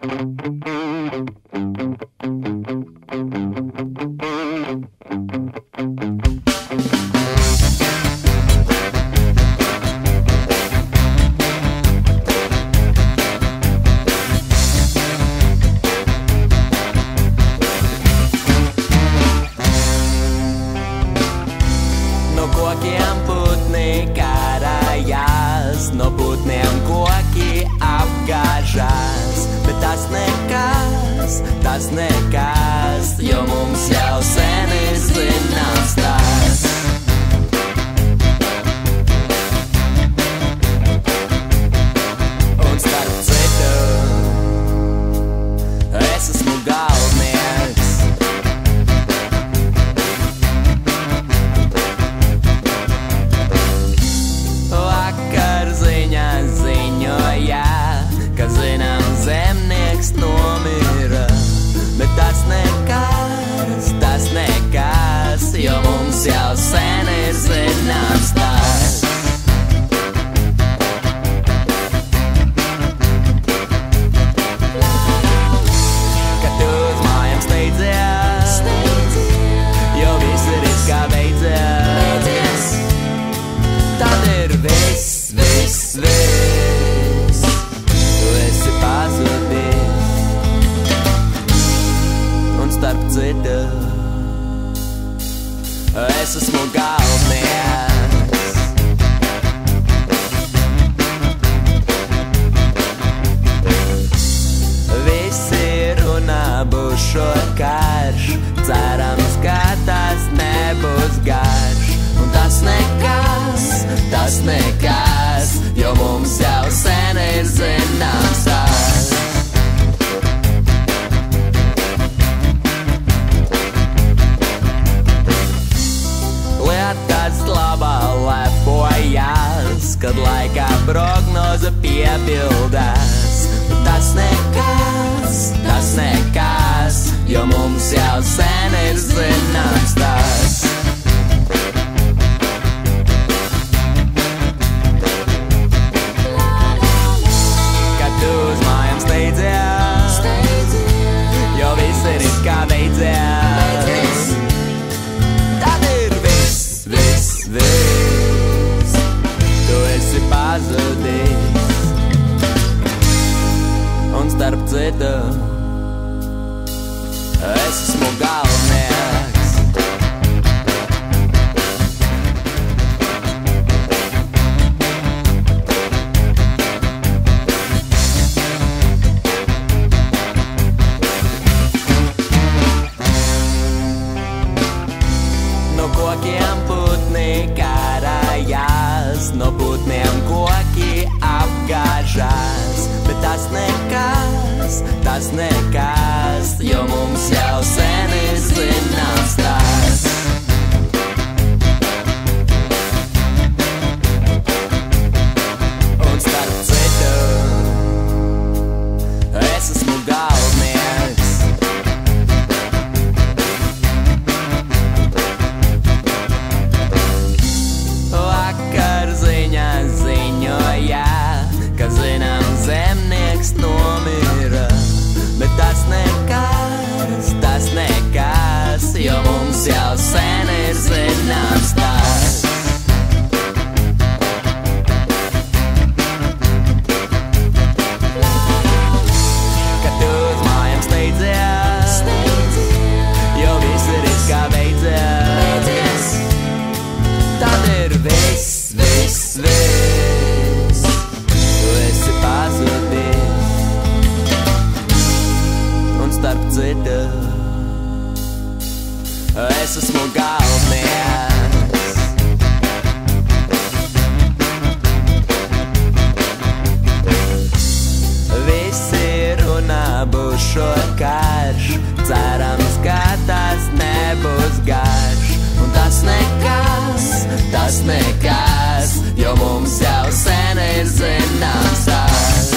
Kokiem putni karājās, no putniem koki apgāžās, bet tas nekas, jo mums jau sen ir zināms tas. Un starp citu, es esmu galvnieks. Ziņoja, ka zināms zemnieks nomira, bet tas nekas, jo mums jau sen ir zināms tas. Kad tu uz mājām steidzies, jo viss ir it kā beidzies, tad ir viss. Tu esi pazudis, un starp citu, es esmu galvnieks. Visi runā būs šo karš, cerams, ka tas nebūs garš, un tas nekas, jo mums jau sen ir zināms tas. Lietas labā lepojas, kad laikā prognoze piepildās. Tas nekas, jo mums jau sen ir zināms tas. Jo viss ir it kā beidzies, tad ir viss. Tu esi pazudis, un starp citu, es esmu galvnieks. Kokiem putni karājās, no putniem koki apgāžās, bet tas nekas, jo mums jau sen ir zināms tas. Un starp citu, es esmu galvnieks. Ziņoja, ka zināms zemnieks nomira, bet tas nekas, jo mums jau sen ir zināms tas. Kad tu uz mājām steidzies, jo viss ir it kā beidzies, tad ir viss. Tu esi pazudis, un starp citu, es esmu galvnieks. Visi runā būs šo karš, cerams, ka tas nebūs garš, un tas nekas, jo mums jau sen ir zināms tas.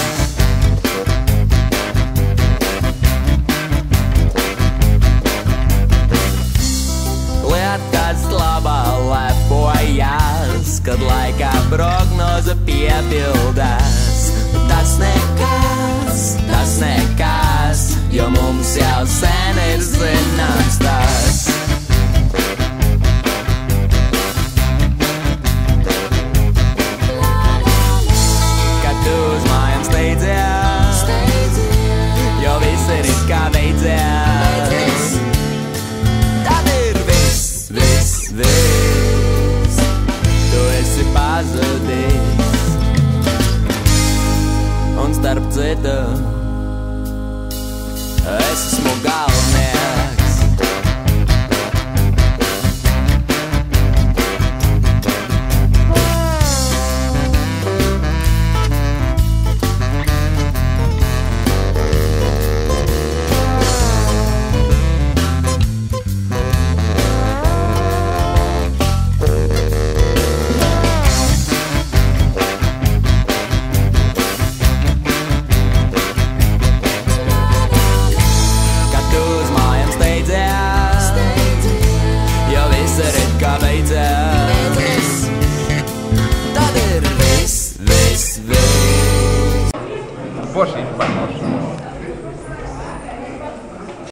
Lietas labā lepojas, kad laikā prognoze piepildās. Tas nekas, jo mums jau sen ir zināms tas. Kad tu uz mājām steidzies, jo viss ir it kā beidzies, tad ir viss, tu esi pazudis. Un starp citu, es esmu galvenieks. Forši, par forši.